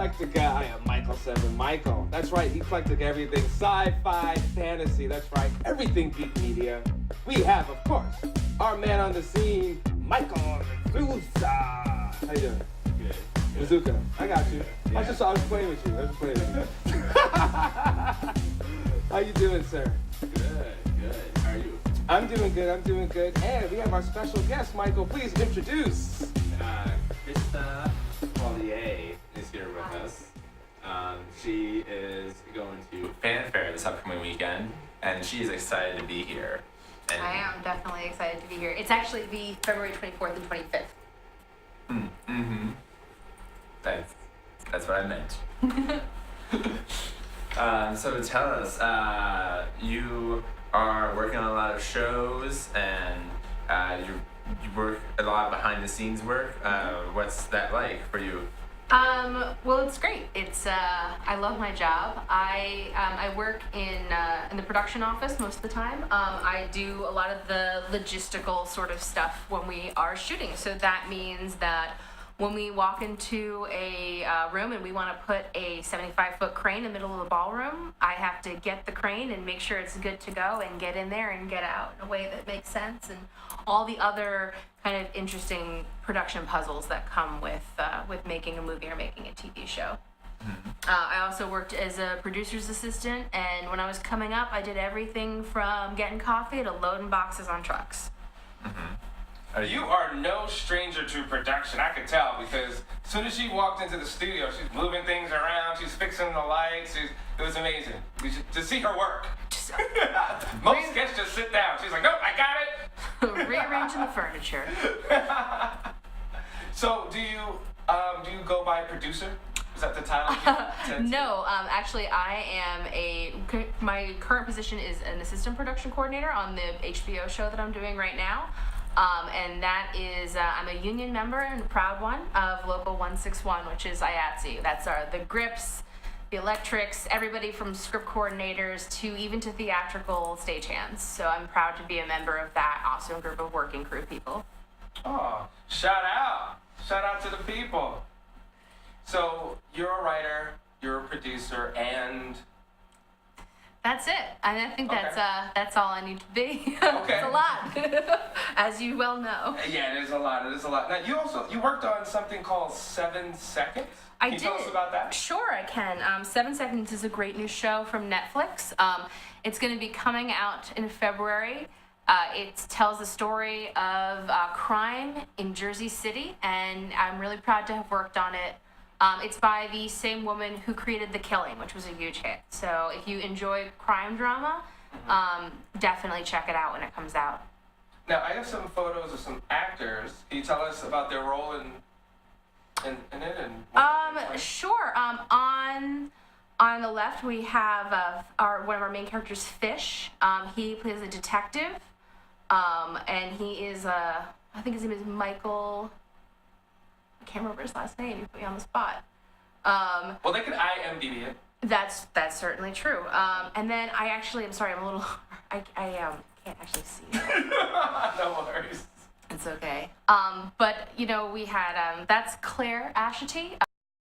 Eclecticka. I am Michael 7 Michael. That's right, Eclectic everything. Sci-Fi, fantasy, that's right, everything geek media. We have, of course, our man on the scene, Michael Bazooka. How you doing? Good. Bazooka. I got you. Yeah. I was playing with you. How you doing, sir? Good. How are you? I'm doing good. And we have our special guest, Michael. Please introduce. Christa Pagliei is here with us. She is going to Fanfare this upcoming weekend, and she is excited to be here. And I am definitely excited to be here. It's actually the February 24th and 25th. That's what I meant. So tell us, you are working on a lot of shows, and you work a lot behind the scenes work. What's that like for you? Well, it's great. It's I love my job. I work in the production office most of the time. I do a lot of the logistical sort of stuff when we are shooting. So that means that when we walk into a room and we want to put a 75-foot crane in the middle of the ballroom, I have to get the crane and make sure it's good to go and get in there and get out in a way that makes sense, and all the other kind of interesting production puzzles that come with making a movie or making a TV show. I also worked as a producer's assistant, and when I was coming up, I did everything from getting coffee to loading boxes on trucks. You are no stranger to production, I could tell, because as soon as she walked into the studio, she's moving things around, she's fixing the lights, it was amazing. To see her work. Most sketches just sit down. She's like, nope, I got it. Rearranging the furniture. So do you go by producer? Is that the title? No, actually I am my current position is an assistant production coordinator on the HBO show that I'm doing right now. And that is, I'm a union member and a proud one of Local 161, which is IATSE. That's the grips, the electrics, everybody from script coordinators to even to theatrical stagehands. So I'm proud to be a member of that awesome group of working crew people. Oh, shout out to the people. So you're a writer, you're a producer, and that's it. And I think that's all I need to be. Okay. It's a lot, as you well know. Yeah, it is a lot. Now you worked on something called 7 Seconds. Can you tell us about that? Sure, I can. 7 Seconds is a great new show from Netflix. It's going to be coming out in February. It tells the story of crime in Jersey City, and I'm really proud to have worked on it. It's by the same woman who created The Killing, which was a huge hit. So if you enjoy crime drama, definitely check it out when it comes out. Now, I have some photos of some actors. Can you tell us about their role in it? Sure. On the left, we have one of our main characters, Fish. He plays a detective, and he is I think his name is Michael. I can't remember his last name. You put me on the spot. Well, they could IMDb it. That's certainly true. And then I'm sorry, I'm a little. I can't actually see. No worries. It's okay. But we had that's Claire Ashity.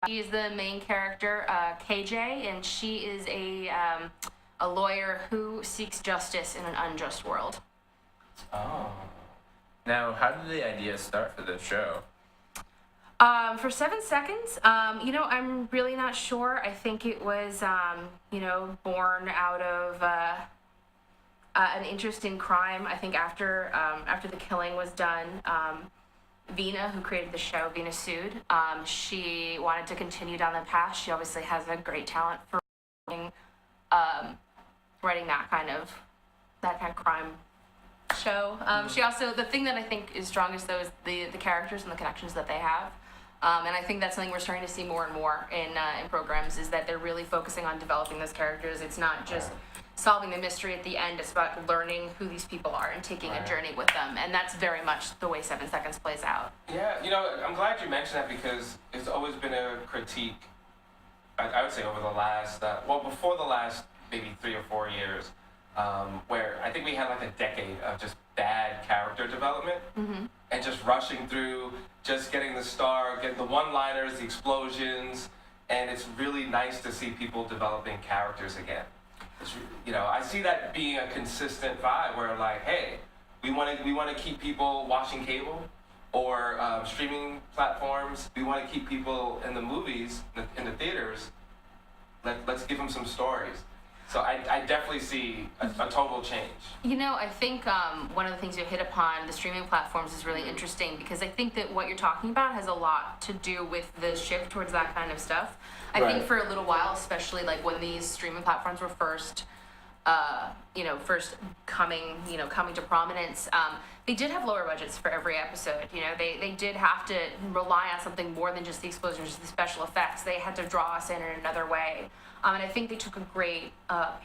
She is the main character, KJ, and she is a lawyer who seeks justice in an unjust world. Oh. Now, how did the idea start for this show? For 7 Seconds, I'm really not sure. I think it was, born out of an interest in crime. I think after The Killing was done, Vina, who created the show, Vina Sood, she wanted to continue down the path. She obviously has a great talent for writing that kind of crime show. She also, the thing that I think is strongest though is the characters and the connections that they have. And I think that's something we're starting to see more and more in programs, is that they're really focusing on developing those characters. It's not just solving the mystery at the end, it's about learning who these people are and taking a journey with them. And that's very much the way 7 Seconds plays out. Yeah, I'm glad you mentioned that, because it's always been a critique, I would say over the last, before the last maybe 3 or 4 years, where I think we had like a decade of just bad character development, and just rushing through, just getting the star, getting the one-liners, the explosions, and it's really nice to see people developing characters again. I see that being a consistent vibe where like, hey, we want to keep people watching cable or streaming platforms. We want to keep people in the movies, in the theaters. Let's give them some stories. So I definitely see a total change. I think one of the things you hit upon, the streaming platforms, is really interesting because I think that what you're talking about has a lot to do with the shift towards that kind of stuff. I think for a little while, especially like when these streaming platforms were first coming to prominence, they did have lower budgets for every episode. They did have to rely on something more than just the explosions, the special effects. They had to draw us in another way. And I think they took a great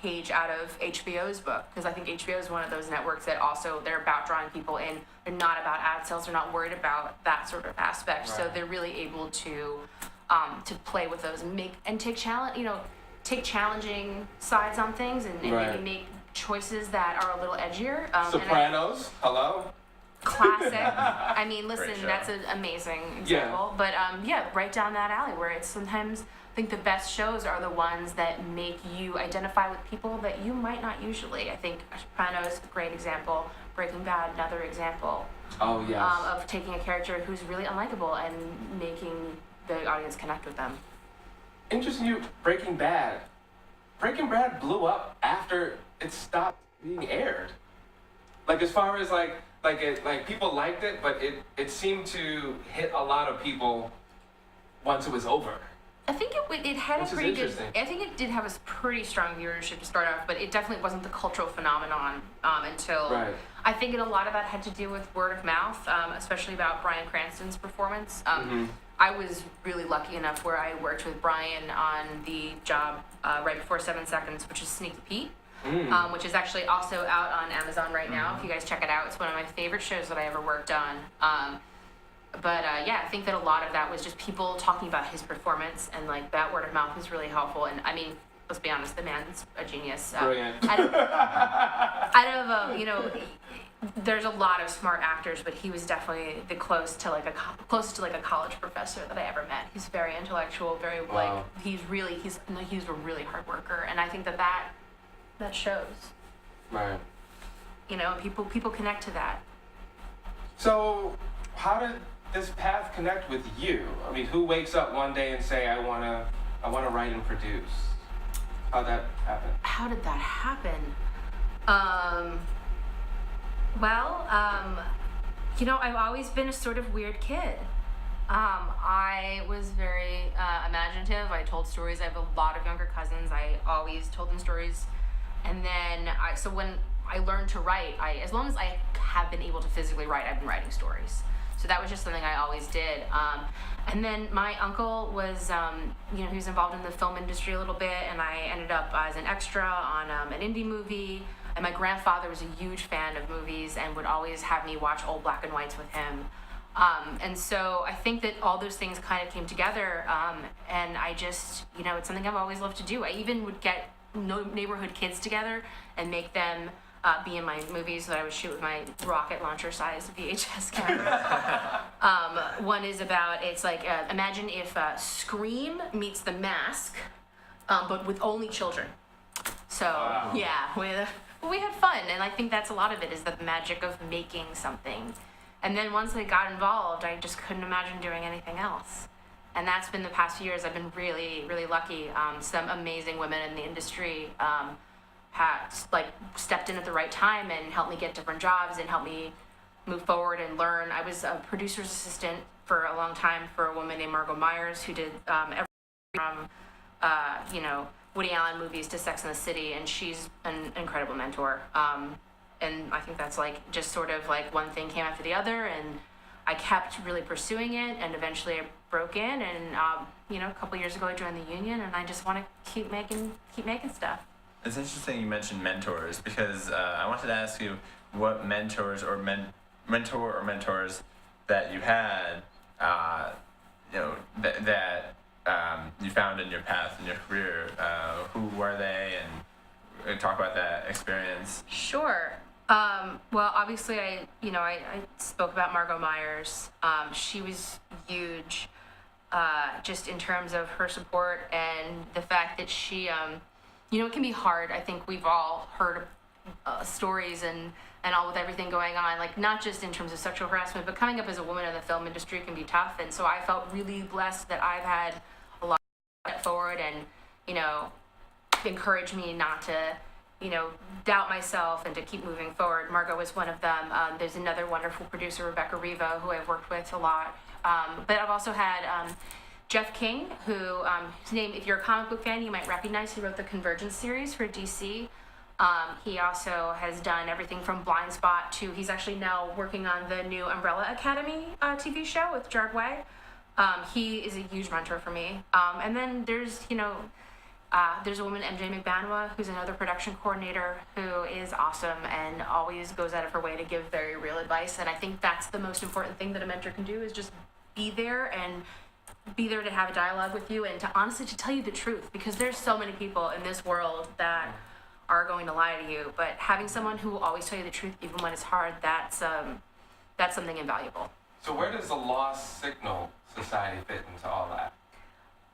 page out of HBO's book, because I think HBO is one of those networks that also, they're about drawing people in. They're not about ad sales. They're not worried about that sort of aspect. Right. So they're really able to play with those and take challenging sides on things and maybe make choices that are a little edgier. Sopranos, hello? Classic. I mean, listen, that's an amazing example. Yeah. But right down that alley where it's sometimes, I think the best shows are the ones that make you identify with people that you might not usually. I think Sopranos, a great example. Breaking Bad, another example. Oh, yes. Of taking a character who's really unlikable and making the audience connect with them. Interesting, Breaking Bad. Breaking Bad blew up after it stopped being aired. Like, as far as people liked it, but it seemed to hit a lot of people once it was over. I think it had Which a pretty is good. interesting. I think it did have a pretty strong viewership to start off, but it definitely wasn't the cultural phenomenon until. Right. I think a lot of that had to do with word of mouth, especially about Bryan Cranston's performance. I was really lucky enough where I worked with Bryan on the job right before 7 Seconds, which is Sneak Pete. Which is actually also out on Amazon right now. If you guys check it out, it's one of my favorite shows that I ever worked on. I think that a lot of that was just people talking about his performance, and like that word of mouth was really helpful. And I mean, let's be honest, the man's a genius. Brilliant. There's a lot of smart actors, but he was definitely the closest to like a college professor that I ever met. He's very intellectual, very he's a really hard worker, and I think that shows. Right. People connect to that. So, how did this path connect with you? I mean, who wakes up one day and say, I wanna write and produce? How'd that happen? How did that happen? I've always been a sort of weird kid. I was very imaginative. I told stories. I have a lot of younger cousins. I always told them stories. And then, when I learned to write, as long as I have been able to physically write, I've been writing stories. So that was just something I always did. And then my uncle was, he was involved in the film industry a little bit, and I ended up as an extra on an indie movie. And my grandfather was a huge fan of movies and would always have me watch old black and whites with him. And so I think that all those things kind of came together, and I just, it's something I've always loved to do. I even would get neighborhood kids together and make them be in my movies that I would shoot with my rocket launcher sized VHS camera. One is about, it's like, imagine if Scream meets The Mask, but with only children. So, wow. Yeah, we had fun, and I think that's a lot of it, is the magic of making something. And then once I got involved, I just couldn't imagine doing anything else. And that's been the past few years. I've been really, really lucky. Some amazing women in the industry have stepped in at the right time and helped me get different jobs and helped me move forward and learn. I was a producer's assistant for a long time for a woman named Margot Myers, who did everything from Woody Allen movies to Sex and the City, and she's an incredible mentor. And I think that's just sort of one thing came after the other, and I kept really pursuing it, and eventually I broke in, and a couple years ago I joined the union, and I just want to keep making stuff. It's interesting you mentioned mentors, because I wanted to ask you what mentors or mentors that you had, that you found in your path in your career. Who were they, and talk about that experience? Sure. Well, obviously, I spoke about Margot Myers. She was huge. just in terms of her support and the fact that she, it can be hard. I think we've all heard stories and all with everything going on, like not just in terms of sexual harassment, but coming up as a woman in the film industry can be tough. And so I felt really blessed that I've had a lot of step forward and, encourage me not to, doubt myself and to keep moving forward. Margot was one of them. There's another wonderful producer, Rebecca Riva, who I've worked with a lot. But I've also had Jeff King, who, his name, if you're a comic book fan, you might recognize. He wrote the Convergence series for DC. He also has done everything from Blind Spot to, he's actually now working on the new Umbrella Academy TV show with Jared Way. He is a huge mentor for me. And then there's a woman, MJ McBanwa, who's another production coordinator who is awesome and always goes out of her way to give very real advice. And I think that's the most important thing that a mentor can do, is just be there and be there to have a dialogue with you and to honestly to tell you the truth, because there's so many people in this world that are going to lie to you, but having someone who will always tell you the truth even when it's hard, that's something invaluable. So where does the Lost Signal Society fit into all that?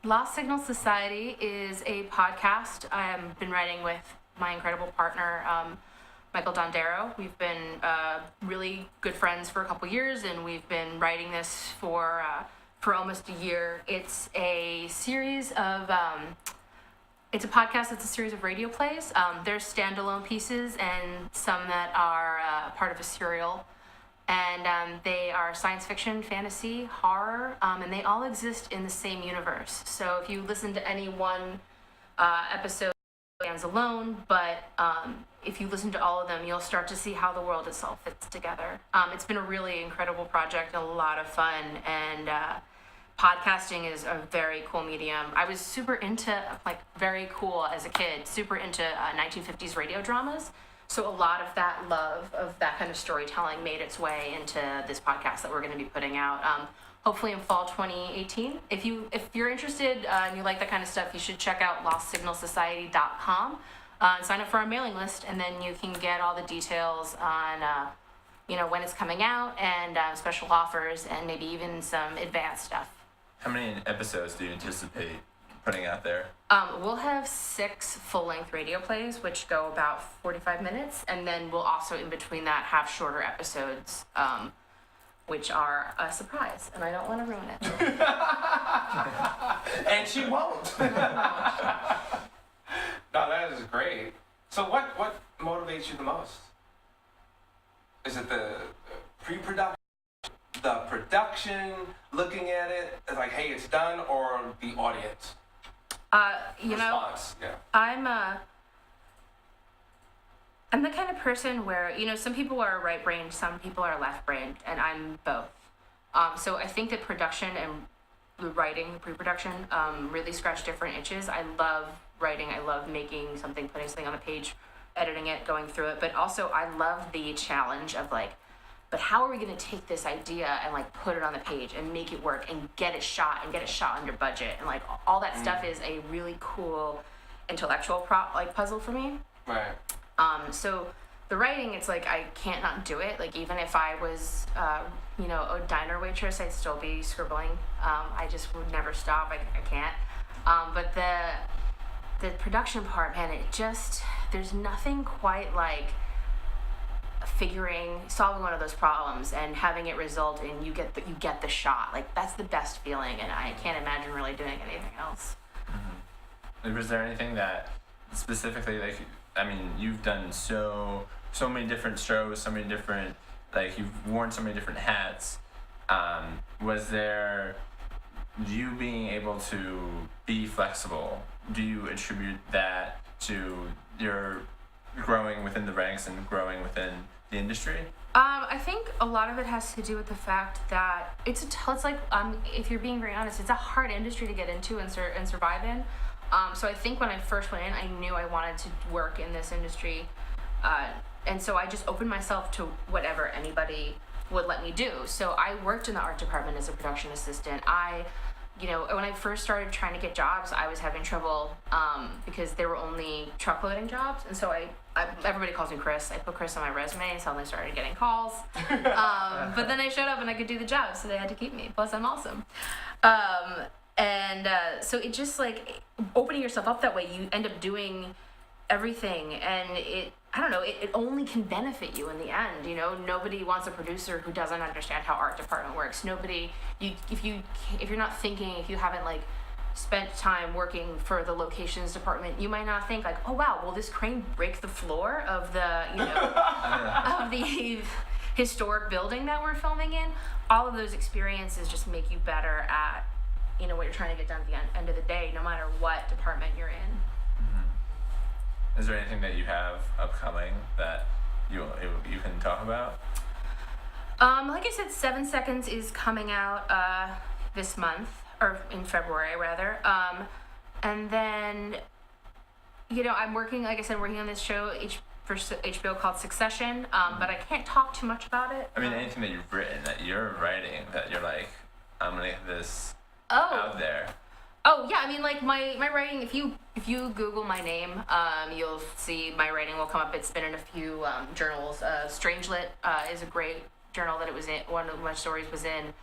Lost Signal Society is a podcast I've been writing with my incredible partner, Michael Dondero. We've been really good friends for a couple years, and we've been writing this for almost a year. It's a series of it's a podcast. It's a series of radio plays. There's standalone pieces and some that are part of a serial. And they are science fiction, fantasy, horror, and they all exist in the same universe. So if you listen to any one episode, it stands alone, but if you listen to all of them, you'll start to see how the world itself fits together. It's been a really incredible project, a lot of fun, and podcasting is a very cool medium. I was super into, very cool as a kid, super into 1950s radio dramas. So a lot of that love of that kind of storytelling made its way into this podcast that we're going to be putting out, hopefully in fall 2018. If you're interested and you like that kind of stuff, you should check out lostsignalsociety.com and sign up for our mailing list, and then you can get all the details on when it's coming out and special offers and maybe even some advanced stuff. How many episodes do you anticipate putting out there? We'll have 6 full-length radio plays, which go about 45 minutes, and then we'll also, in between that, have shorter episodes, which are a surprise, and I don't want to ruin it. And she won't. No, that is great. So what motivates you the most? Is it the pre-production, the production, looking at it, like, hey, it's done, or the audience? Response, yeah. I'm the kind of person where, some people are right-brained, some people are left-brained, and I'm both. So I think that production and the writing, pre-production, really scratch different itches. I love writing. I love making something, putting something on the page, editing it, going through it. But also I love the challenge of but how are we going to take this idea and put it on the page and make it work and get it shot under budget, and all that stuff is a really cool intellectual puzzle for me. Right. So the writing, it's I can't not do it. Even if I was a diner waitress, I'd still be scribbling. I just would never stop. I can't. But the production part, man, there's nothing quite like solving one of those problems and having it result in you get the shot. That's the best feeling, and I can't imagine really doing anything else. Mm-hmm. Was there anything that specifically, you've done so many different shows, so many different, you've worn so many different hats. Was there you being able to be flexible? Do you attribute that to your growing within the ranks and growing within the industry? I think a lot of it has to do with the fact that if you're being very honest, it's a hard industry to get into and survive in. So I think when I first went in, I knew I wanted to work in this industry, and so I just opened myself to whatever anybody would let me do. So I worked in the art department as a production assistant. When I first started trying to get jobs, I was having trouble because there were only truck loading jobs, and so I everybody calls me Chris. I put Chris on my resume and suddenly started getting calls. But then I showed up and I could do the job, so they had to keep me. Plus, I'm awesome. So it just like opening yourself up that way, you end up doing everything, and it only can benefit you in the end. You know, nobody wants a producer who doesn't understand how art department works. If you're not thinking, if you haven't like spent time working for the locations department, you might not think like, oh wow, will this crane break the floor of the, of the historic building that we're filming in? All of those experiences just make you better at, what you're trying to get done at the end of the day, no matter what department you're in. Mm-hmm. Is there anything that you have upcoming that you can talk about? Like I said, 7 Seconds is coming out this month, or in February rather. And then, I'm working on this show for HBO called Succession, but I can't talk too much about it. I mean, anything that you've written, that you're writing, that you're like, I'm gonna get this out there. Oh yeah, I mean, like my writing. If you Google my name, you'll see my writing will come up. It's been in a few journals. Strangelit is a great journal that it was in. One of my stories was in.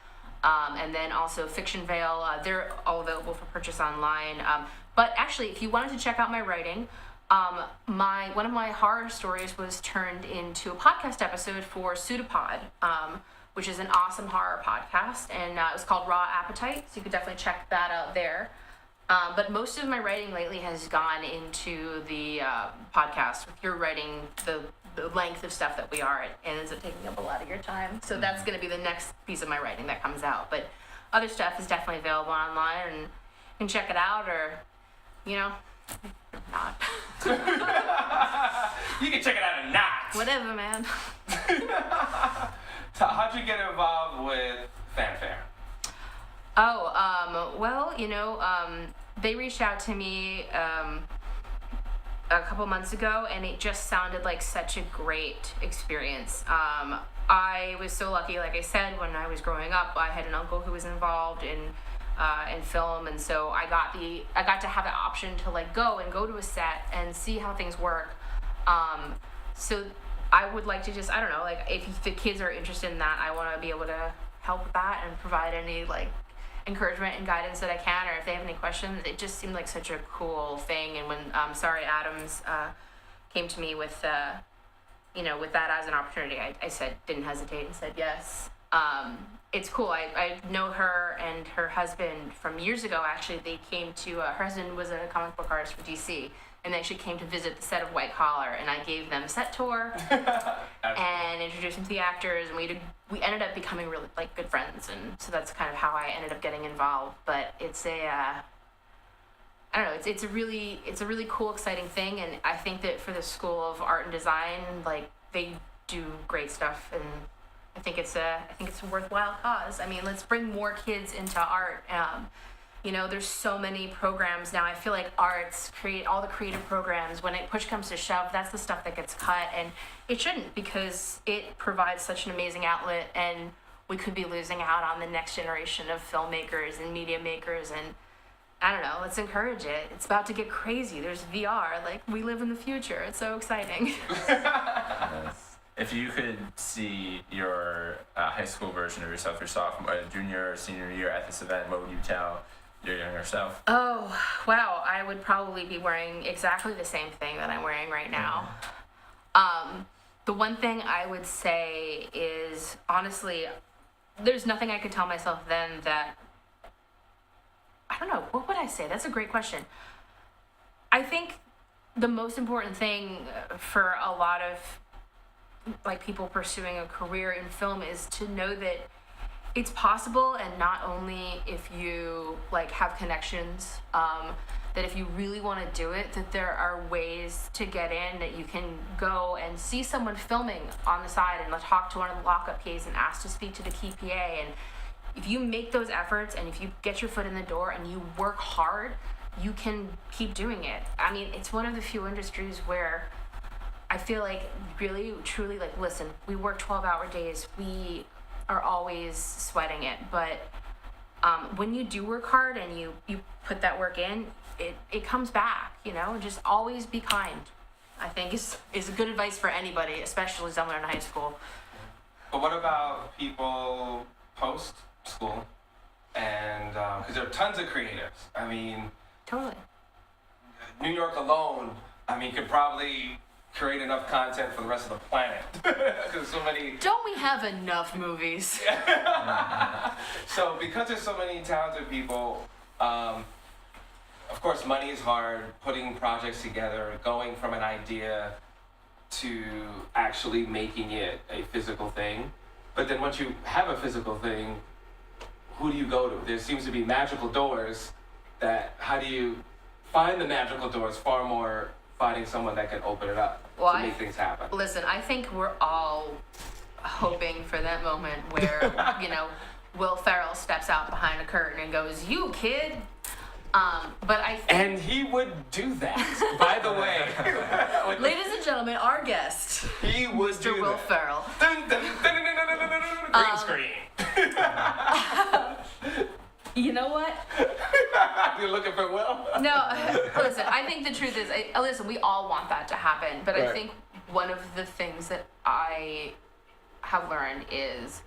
And then also Fiction Veil. They're all available for purchase online. But actually, if you wanted to check out my writing, one of my horror stories was turned into a podcast episode for Pseudopod, which is an awesome horror podcast, and it was called Raw Appetite, so you could definitely check that out there. But most of my writing lately has gone into the podcast. If you're writing the length of stuff that we are, it ends up taking up a lot of your time. So that's going to be the next piece of my writing that comes out. But other stuff is definitely available online, and you can check it out, or, not. You can check it out or not. Whatever, man. So how'd you get involved with Fanfare? They reached out to me a couple months ago, and it just sounded like such a great experience. I was so lucky, like I said, when I was growing up, I had an uncle who was involved in film, and so I got to have the option to like go to a set and see how things work. So I would like to just, if the kids are interested in that, I want to be able to help with that and provide any like encouragement and guidance that I can, or if they have any questions. It just seemed like such a cool thing. And when Sorry Adams came to me with that as an opportunity, I didn't hesitate and said yes. It's cool. I know her and her husband from years ago. Actually, they came to her husband was a comic book artist for DC, and they actually came to visit the set of White Collar, and I gave them a set tour and introduced them to the actors, and we ended up becoming really like good friends, and so that's kind of how I ended up getting involved. But it's it's a really cool, exciting thing, and I think that for the School of Art and Design, like they do great stuff, and I think it's a worthwhile cause. I mean, let's bring more kids into art. There's so many programs now. I feel like arts create all the creative programs. When push comes to shove, that's the stuff that gets cut, and it shouldn't, because it provides such an amazing outlet, and we could be losing out on the next generation of filmmakers and media makers. And I don't know, let's encourage it. It's about to get crazy. There's VR. Like, we live in the future. It's so exciting. Yes. If you could see your high school version of yourself, your sophomore, junior, or senior year at this event, what would you tell your younger self? Oh, wow. I would probably be wearing exactly the same thing that I'm wearing right now. The one thing I would say is, honestly, there's nothing I could tell myself then that, I don't know, what would I say? That's a great question. I think the most important thing for a lot of like people pursuing a career in film is to know that it's possible, and not only if you like have connections, that if you really want to do it, that there are ways to get in, that you can go and see someone filming on the side and talk to one of the lockup PAs and ask to speak to the key PA. And if you make those efforts, and if you get your foot in the door and you work hard, you can keep doing it. I mean, it's one of the few industries where I feel like really, truly, like, listen, we work 12-hour days. We are always sweating it. But when you do work hard and you put that work in, it comes back, and just always be kind. I think is good advice for anybody, especially someone in high school. But what about people post school? And because there are tons of creatives. I mean, Totally. New York alone, I mean, could probably create enough content for the rest of the planet. Because so many. Don't we have enough movies? So because there's so many talented people, of course, money is hard. Putting projects together, going from an idea to actually making it a physical thing. But then once you have a physical thing, who do you go to? There seems to be magical doors that, how do you find the magical doors? Far more finding someone that can open it up to make things happen. Listen, I think we're all hoping for that moment where, Will Ferrell steps out behind a curtain and goes, "You kid." But I think... And he would do that, by the way. Ladies and gentlemen, our guest, He would Mr. do Will that. Ferrell. Dun, dun, dun, dun, dun, dun, dun, dun, dun, dun, green screen. You know what? You're looking for Will? No, listen, I think the truth is, listen, we all want that to happen, but I Right. think one of the things that I have learned is,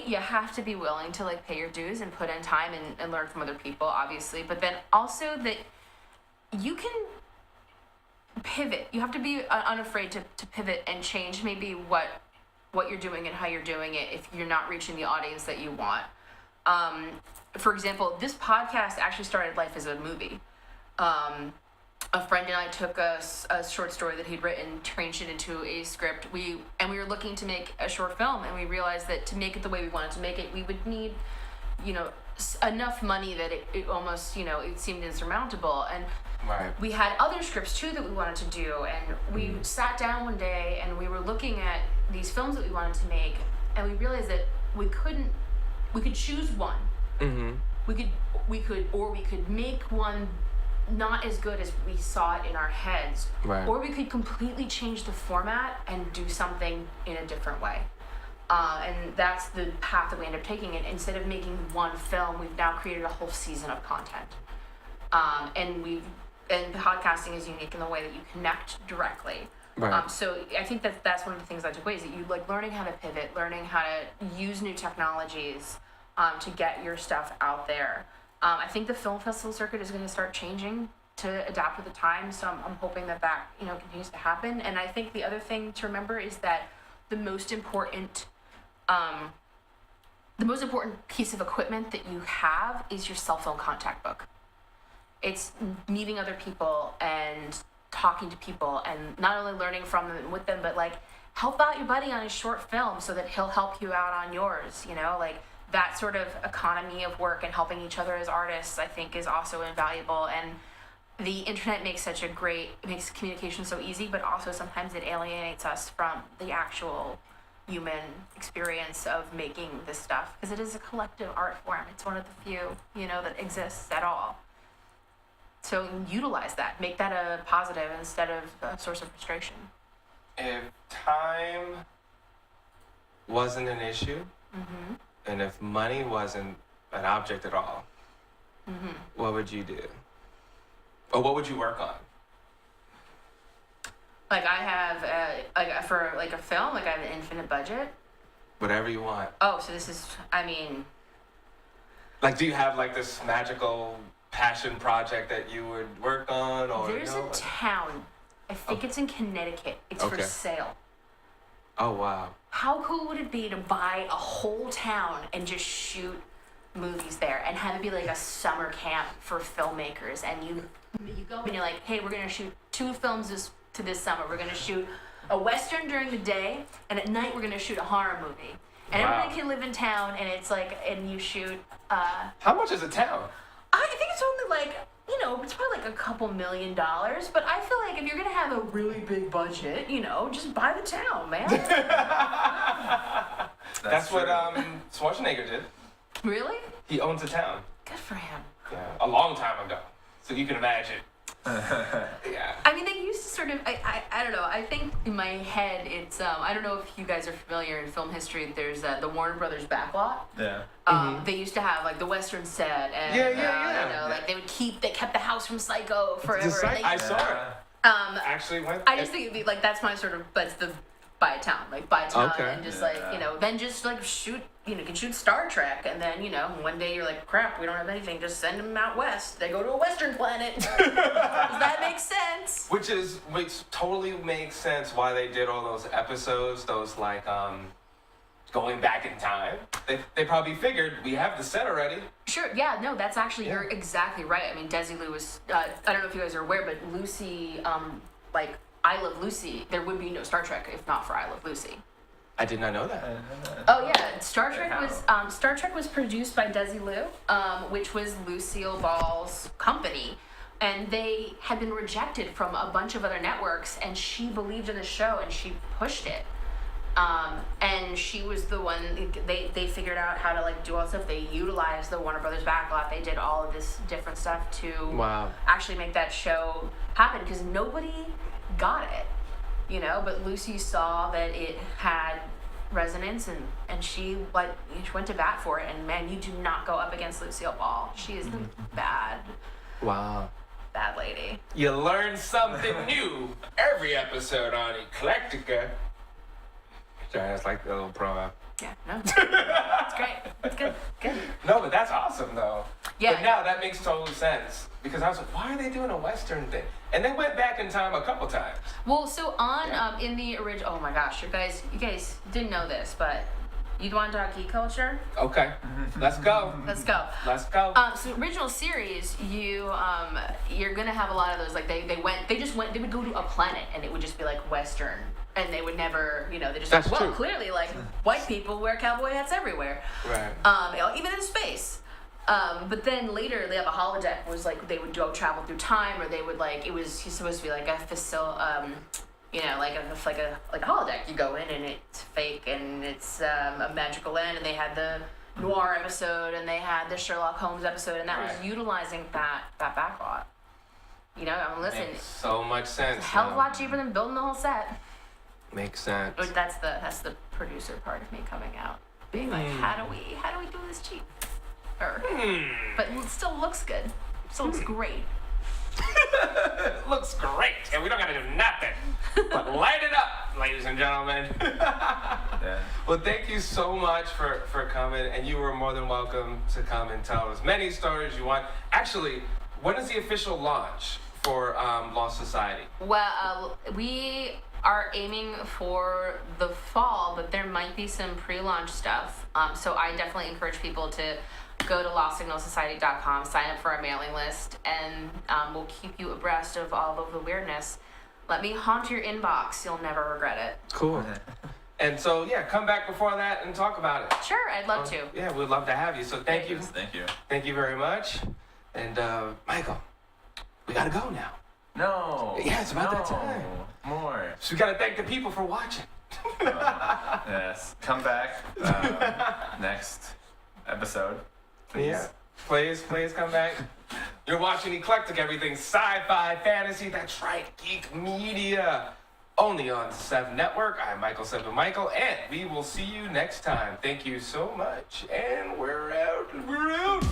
you have to be willing to pay your dues and put in time and learn from other people, obviously, but then also that you can pivot. You have to be unafraid to pivot and change maybe what you're doing and how you're doing it if you're not reaching the audience that you want. For example, this podcast actually started life as a movie. A friend and I took a short story that he'd written, changed it into a script. We were looking to make a short film, and we realized that to make it the way we wanted to make it, we would need, enough money that it almost, it seemed insurmountable. And Right. we had other scripts too that we wanted to do, and we sat down one day and we were looking at these films that we wanted to make, and we realized that we could choose one. Mm-hmm. We could make one not as good as we saw it in our heads, Right. or we could completely change the format and do something in a different way. And that's the path that we end up taking. And instead of making one film, we've now created a whole season of content. And podcasting is unique in the way that you connect directly. Right. So I think that's one of the things I took away is that you learning how to pivot, learning how to use new technologies to get your stuff out there. I think the film festival circuit is going to start changing to adapt with the times. So I'm hoping that continues to happen. And I think the other thing to remember is that the most important piece of equipment that you have is your cell phone contact book. It's meeting other people and talking to people and not only learning from them and with them, but help out your buddy on his short film so that he'll help you out on yours, that sort of economy of work and helping each other as artists, I think, is also invaluable. And the internet makes communication so easy, but also sometimes it alienates us from the actual human experience of making this stuff, because it is a collective art form. It's one of the few, that exists at all. So utilize that, make that a positive instead of a source of frustration. If time wasn't an issue, Mm-hmm. and if money wasn't an object at all, Mm-hmm. what would you do? Or what would you work on? I have, for a film, I have an infinite budget. Whatever you want. Oh, so this is, Do you have this magical passion project that you would work on, or there's a town, I think it's in Connecticut, it's for Okay. sale. Oh wow. How cool would it be to buy a whole town and just shoot movies there and have it be a summer camp for filmmakers, and you go and you're like, hey, we're gonna shoot 2 films this summer. We're gonna shoot a Western during the day, and at night we're gonna shoot a horror movie. And Wow. everybody can live in town, and it's and you shoot, How much is a town? I think it's only it's probably a couple $1 million, but I feel if you're gonna have a really big budget, just buy the town, man. That's what true. Schwarzenegger did. Really? He owns a town. Good for him. Yeah, a long time ago. So you can imagine. Yeah. They used to sort of, I don't know, I think in my head it's, I don't know if you guys are familiar in film history, there's the Warner Brothers backlot. Yeah. They used to have the Western set and, Yeah. they kept the house from Psycho forever. Just like- and I saw it. actually went? I just think it'd be, like, that's my sort of, that's the buy a town, like buy a town Okay. and just like, you know, then just like shoot, you know, you can shoot Star Trek and then, you know, one day you're like, crap, we don't have anything, just send them out west. They go to a western planet. Does that make sense? Which totally makes sense why they did all those episodes, those like going back in time. They probably figured we have the set already. Sure, yeah, no, that's actually, you're exactly right. I mean, Desilu was, I don't know if you guys are aware, but Lucy, like, I Love Lucy, there would be no Star Trek if not for I Love Lucy. I did not know that. Oh yeah, Star Trek was produced by Desilu, which was Lucille Ball's company, and they had been rejected from a bunch of other networks, and she believed in the show and she pushed it. And she was the one, they figured out how to like do all this stuff. They utilized the Warner Brothers backlot. They did all of this different stuff to actually make that show happen because nobody got it, you know, but Lucy saw that it had resonance and she went to bat for it. And man, you do not go up against Lucille Ball. She is the bad lady. You learn something new every episode on Eclecticka. Sorry, that's like a little promo. Yeah, no, it's great. It's good. No, but that's awesome though. Yeah. But now that makes total sense because I was like, why are they doing a Western thing? And they went back in time a couple times. Well, so on in the original, oh my gosh, you guys didn't know this, but you want to talk geek culture? Okay, let's go. Let's go. Let's go. So original series, you're gonna have a lot of those. Like they would go to a planet and it would just be like Western. And they would never, you know, they just That's like, well, true. clearly, like, white people wear cowboy hats everywhere. Right. You know, even in space. But then later, they have a holodeck was like, they would go travel through time, or they would, like, he's supposed to be like a you know, like a holodeck. You go in and it's fake and it's a magical land, and they had the noir episode and they had the Sherlock Holmes episode, and that was utilizing that backlot. You know, I mean, listen. Makes so much sense. It's a hell of a lot cheaper than building the whole set. Makes sense. But that's the producer part of me coming out, being like, how do we do this cheap? But it still looks good. Still looks great. Looks great, and we don't gotta do nothing but light it up, ladies and gentlemen. Yeah. Well, thank you so much for coming, and you were more than welcome to come and tell as many stories you want. Actually, when is the official launch for Lost Society? Well, we are aiming for the fall, but there might be some pre-launch stuff. So I definitely encourage people to go to lostsignalsociety.com, sign up for our mailing list, and we'll keep you abreast of all of the weirdness. Let me haunt your inbox. You'll never regret it. Cool. And so, yeah, come back before that and talk about it. Sure, I'd love to. Yeah, we'd love to have you. So thank you. Thank you. Thank you very much. And Michael, we gotta go now. No. Yeah, it's about that time. More. So we gotta thank the people for watching. Yes. Come back next episode. Please. Yeah. Please come back. You're watching Eclectic, everything sci-fi, fantasy. That's right, geek media. Only on 7 Network. I'm Michael 7 Michael, and we will see you next time. Thank you so much. And we're out.